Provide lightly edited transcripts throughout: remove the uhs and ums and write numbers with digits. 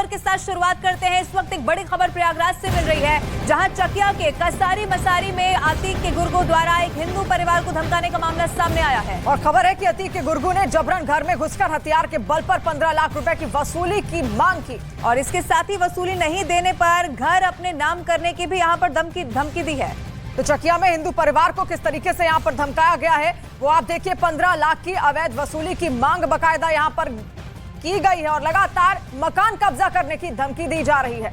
खबर के साथ शुरुआत करते हैं। इस वक्त एक बड़ी खबर प्रयागराज से मिल रही है, जहां चकिया के कसारी मसारी में अतीक के गुर्गो द्वारा एक हिंदू परिवार को धमकाने का मामला सामने आया है। और खबर है कि अतीक के गुर्गो ने जबरन घर में घुसकर हथियार के बल पर 15 लाख रुपए की वसूली की मांग की और इसके साथ ही वसूली नहीं देने पर घर अपने नाम करने की भी यहाँ पर धमकी दी है। तो चकिया में हिंदू परिवार को किस तरीके से यहाँ पर धमकाया गया है वो आप देखिए। 15 लाख की अवैध वसूली की मांग बकायदा यहाँ पर की गई है और लगातार मकान कब्जा करने की धमकी दी जा रही है।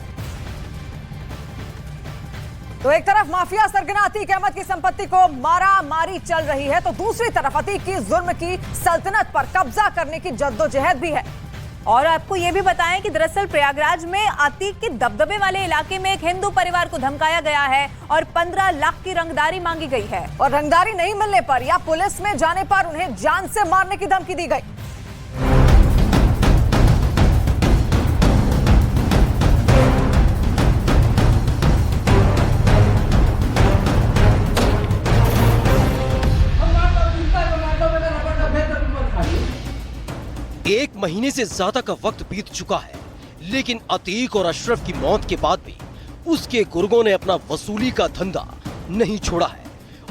तो एक तरफ माफिया सरगना अतीक अहमद की संपत्ति को मारा मारी चल रही है, तो दूसरी तरफ अतीक की जुर्म की सल्तनत पर कब्जा करने की जद्दोजहद भी है। और आपको ये भी बताएं कि दरअसल प्रयागराज में अतीक के दबदबे वाले इलाके में एक हिंदू परिवार को धमकाया गया है और 15 लाख की रंगदारी मांगी गई है। और रंगदारी नहीं मिलने पर या पुलिस में जाने पर उन्हें जान से मारने की धमकी दी गई। एक महीने से ज्यादा का वक्त बीत चुका है, लेकिन अतीक और अशरफ की मौत के बाद भी उसके गुर्गों ने अपना वसूली का धंधा नहीं छोड़ा है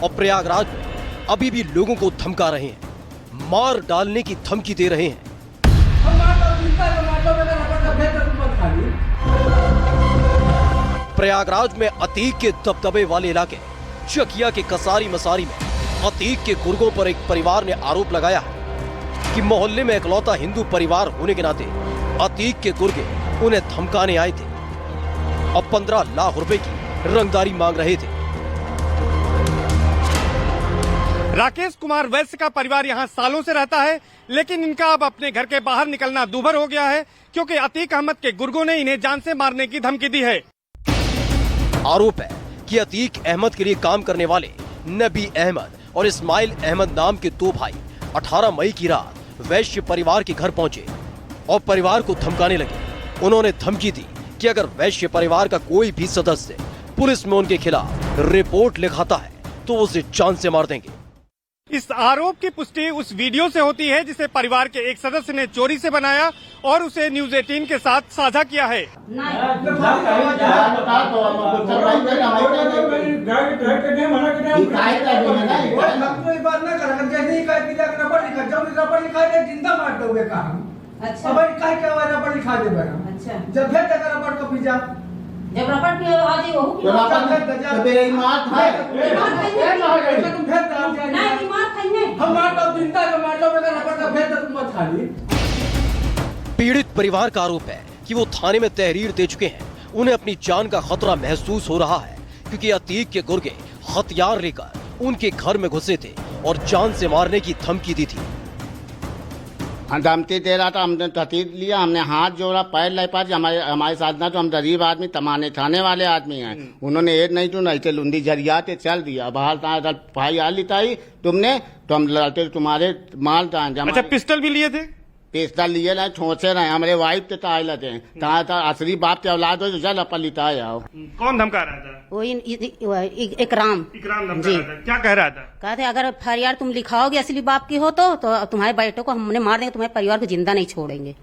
और प्रयागराज में अभी भी लोगों को धमका रहे हैं, मार डालने की धमकी दे रहे हैं। प्रयागराज में अतीक के दबदबे वाले इलाके चकिया के कसारी मसारी में अतीक के गुर्गों पर एक परिवार ने आरोप लगाया है कि मोहल्ले में इकलौता हिंदू परिवार होने के नाते अतीक के गुर्गे उन्हें धमकाने आए थे और 15 लाख रुपए की रंगदारी मांग रहे थे। राकेश कुमार वैश्य का परिवार यहाँ सालों से रहता है, लेकिन इनका अब अपने घर के बाहर निकलना दूभर हो गया है, क्योंकि अतीक अहमद के गुर्गों ने इन्हें जान से मारने की धमकी दी है। आरोप है कि अतीक अहमद के लिए काम करने वाले नबी अहमद और इस्माइल अहमद नाम के दो भाई 18 मई की रात वैश्य परिवार के घर पहुंचे और परिवार को धमकाने लगे। उन्होंने धमकी दी कि अगर वैश्य परिवार का कोई भी सदस्य पुलिस में उनके खिलाफ रिपोर्ट लिखाता है तो उसे जान से मार देंगे। इस आरोप की पुष्टि उस वीडियो से होती है जिसे परिवार के एक सदस्य ने चोरी से बनाया और उसे न्यूज 18 के साथ साझा किया है। जब रपट की आवाज हो पीड़ित परिवार का आरोप है कि वो थाने में तहरीर दे चुके हैं। उन्हें अपनी जान का खतरा महसूस हो रहा है, क्योंकि अतीक के गुर्गे हथियार लेकर उनके घर में घुसे थे और जान से मारने की धमकी दी थी। धमकी दे रहा था, हमने तहतीर लिया, हमने हाथ जोड़ा, पैर ले पाए। हमारे साथ ना तो हम गरीब आदमी तमाने खाने वाले आदमी हैं। उन्होंने एक नहीं तो नहीं थे लुंडी जरियाते चल दिया बाहर भाई आ लिताई तुमने तो हम लड़ते तुम्हारे माल था। अच्छा, पिस्टल भी लिए थे? पिस्टल लिए ना छोचे रहे हमारे वाइफ ते ताए लगे कहा था असली बाप के औलाद हो तो चल अपन लिताए आओ। कौन धमका रहा था? वो इकराम जी। क्या कह रहा था? कहते अगर फरियाद तुम लिखाओगे असली बाप की हो तो तुम्हारे बेटों को हमने मार देंगे, तुम्हारे परिवार को जिंदा नहीं छोड़ेंगे।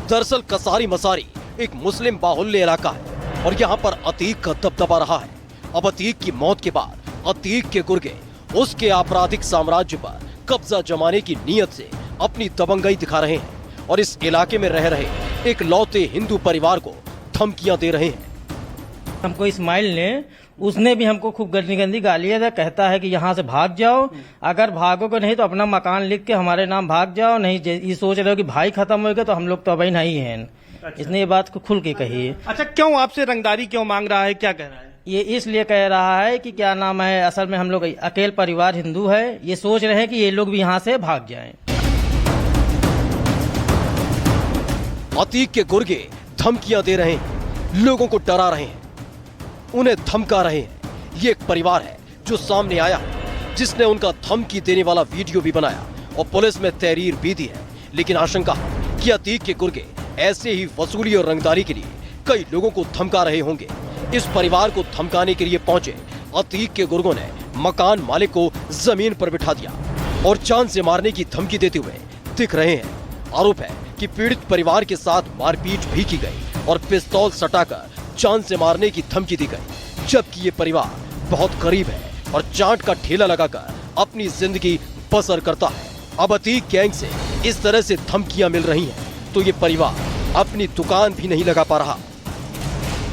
दरअसल कसारी मसारी एक मुस्लिम बाहुल्य इलाका है और यहाँ पर अतीक का दबदबा रहा है। अब अतीक की मौत के बाद अतीक के गुर्गे उसके आपराधिक साम्राज्य पर कब्जा जमाने की नीयत से अपनी दबंगई दिखा रहे हैं और इस इलाके में रह रहे एक लौते हिंदू परिवार को धमकियां दे रहे हैं। हमको इस्माइल ने उसने भी हमको खूब गंदी गंदी गालियां दा, कहता है कि यहाँ से भाग जाओ, अगर भागोगे नहीं तो अपना मकान लिख के हमारे नाम भाग जाओ, नहीं ये सोच रहे हो कि भाई खत्म हो गए तो हम लोग तो अभी नहीं है। अच्छा। इसने ये बात को खुल के कही है। अच्छा, क्यों आपसे रंगदारी क्यों मांग रहा है, क्या कह रहा है? ये इसलिए कह रहा है कि क्या नाम है, असल में हम लोग अकेले परिवार हिंदू है, ये सोच रहे हैं कि ये लोग भी यहाँ से भाग जाएं। अतीक के गुर्गे धमकियां दे रहे हैं, लोगों को डरा रहे हैं, उन्हें धमका रहे हैं। ये एक परिवार है जो सामने आया है, जिसने उनका धमकी देने वाला वीडियो भी बनाया और पुलिस में तहरीर भी दी है। लेकिन आशंका है कि अतीक के गुर्गे ऐसे ही वसूली और रंगदारी के लिए कई लोगों को धमका रहे होंगे। इस परिवार को धमकाने के लिए पहुंचे अतीक के गुर्गों ने मकान मालिक को जमीन पर बिठा दिया और जान से मारने की धमकी देते हुए दिख रहे हैं। आरोप है कि पीड़ित परिवार के साथ मारपीट भी की गई और पिस्तौल सटाकर जान से मारने की धमकी दी गई, जबकि ये परिवार बहुत गरीब है और चाट का ठेला लगाकर अपनी जिंदगी बसर करता है। अब अतीक गैंग से इस तरह से धमकियां मिल रही हैं, तो ये परिवार अपनी दुकान भी नहीं लगा पा रहा।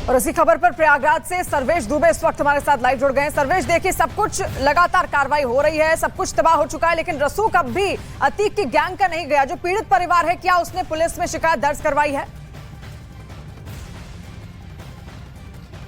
और इसी खबर पर प्रयागराज से सर्वेश दुबे इस वक्त हमारे साथ लाइव जुड़ गए हैं। सर्वेश, देखिए सब कुछ लगातार कार्रवाई हो रही है, सब कुछ तबाह हो चुका है, लेकिन रसूख अब भी अतीक की गैंग का नहीं गया। जो पीड़ित परिवार है, क्या उसने पुलिस में शिकायत दर्ज करवाई है?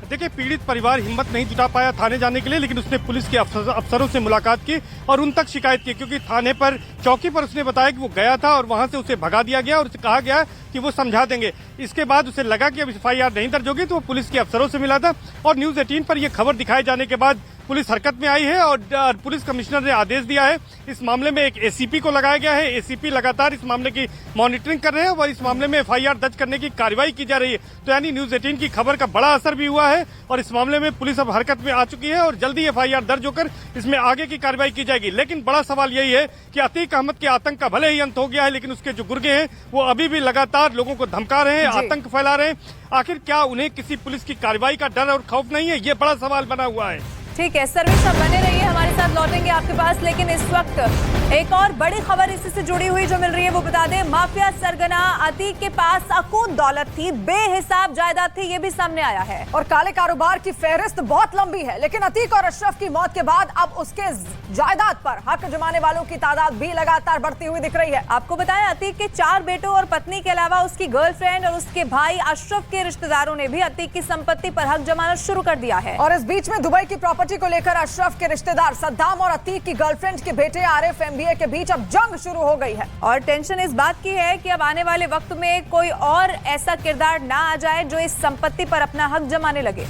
देखिए, पीड़ित परिवार हिम्मत नहीं जुटा पाया थाने जाने के लिए, लेकिन उसने पुलिस के अफसरों से मुलाकात की और उन तक शिकायत की, क्योंकि थाने पर चौकी पर उसने बताया कि वो गया था और वहां से उसे भगा दिया गया और उसे कहा गया कि वो समझा देंगे। इसके बाद उसे लगा कि अब FIR नहीं दर्ज होगी, तो वो पुलिस के अफसरों से मिला था और न्यूज 18 पर यह खबर दिखाए जाने के बाद पुलिस हरकत में आई है और पुलिस कमिश्नर ने आदेश दिया है। इस मामले में एक ACP को लगाया गया है। ACP लगातार इस मामले की मॉनिटरिंग कर रहे हैं और इस मामले में FIR दर्ज करने की कार्रवाई की जा रही है। तो यानी न्यूज 18 की खबर का बड़ा असर भी हुआ है और इस मामले में पुलिस अब हरकत में आ चुकी है और जल्दी FIR दर्ज होकर इसमें आगे की कार्रवाई की जाएगी। लेकिन बड़ा सवाल यही है कि अतीक अहमद के आतंक का भले ही अंत हो गया है, लेकिन उसके जो गुर्गे हैं वो अभी भी लगातार लोगों को धमका रहे हैं, आतंक फैला रहे हैं। आखिर क्या उन्हें किसी पुलिस की कार्रवाई का डर और खौफ नहीं है? ये बड़ा सवाल बना हुआ है। ठीक है, सर्वेश आप बने रहिए, हमारे साथ लौटेंगे आपके पास। लेकिन इस वक्त एक और बड़ी खबर इसी से जुड़ी हुई जो मिल रही है वो बता दें। माफिया सरगना अतीक के पास अकूत दौलत थी, बेहिसाब जायदाद थी, ये भी सामने आया है और काले कारोबार की फहरिस्त बहुत लंबी है। लेकिन अतीक और अशरफ की मौत के बाद अब उसके जायदाद पर हक जमाने वालों की तादाद भी लगातार बढ़ती हुई दिख रही है। आपको बताएं, अतीक के 4 बेटों और पत्नी के अलावा उसकी गर्लफ्रेंड और उसके भाई अशरफ के रिश्तेदारों ने भी अतीक की संपत्ति पर हक जमाना शुरू कर दिया है। और इस बीच में दुबई की प्रॉपर्टी को लेकर अशरफ के रिश्तेदार सद्दाम और अतीक की गर्लफ्रेंड के बेटे आरिफ MBA के बीच अब जंग शुरू हो गई है। और टेंशन इस बात की है कि अब आने वाले वक्त में कोई और ऐसा किरदार ना आ जाए जो इस संपत्ति पर अपना हक जमाने लगे।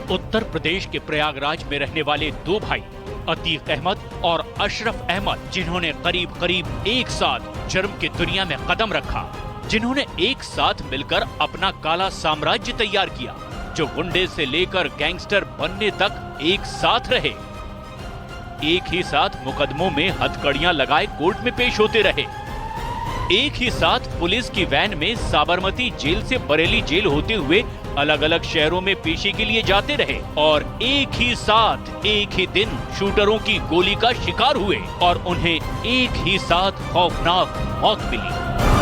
उत्तर प्रदेश के प्रयागराज में रहने वाले 2 भाई अतीक अहमद और अशरफ अहमद, जिन्होंने करीब करीब एक साथ जुर्म की दुनिया में कदम रखा, जिन्होंने एक साथ मिलकर अपना काला साम्राज्य तैयार किया, जो गुंडे से लेकर गैंगस्टर बनने तक एक साथ रहे, एक ही साथ मुकदमों में हथकड़ियां लगाए कोर्ट में पेश होते रहे, एक ही साथ पुलिस की वैन में साबरमती जेल से बरेली जेल होते हुए अलग अलग शहरों में पेशी के लिए जाते रहे और एक ही साथ एक ही दिन शूटरों की गोली का शिकार हुए और उन्हें एक ही साथ खौफनाक मौत मिली।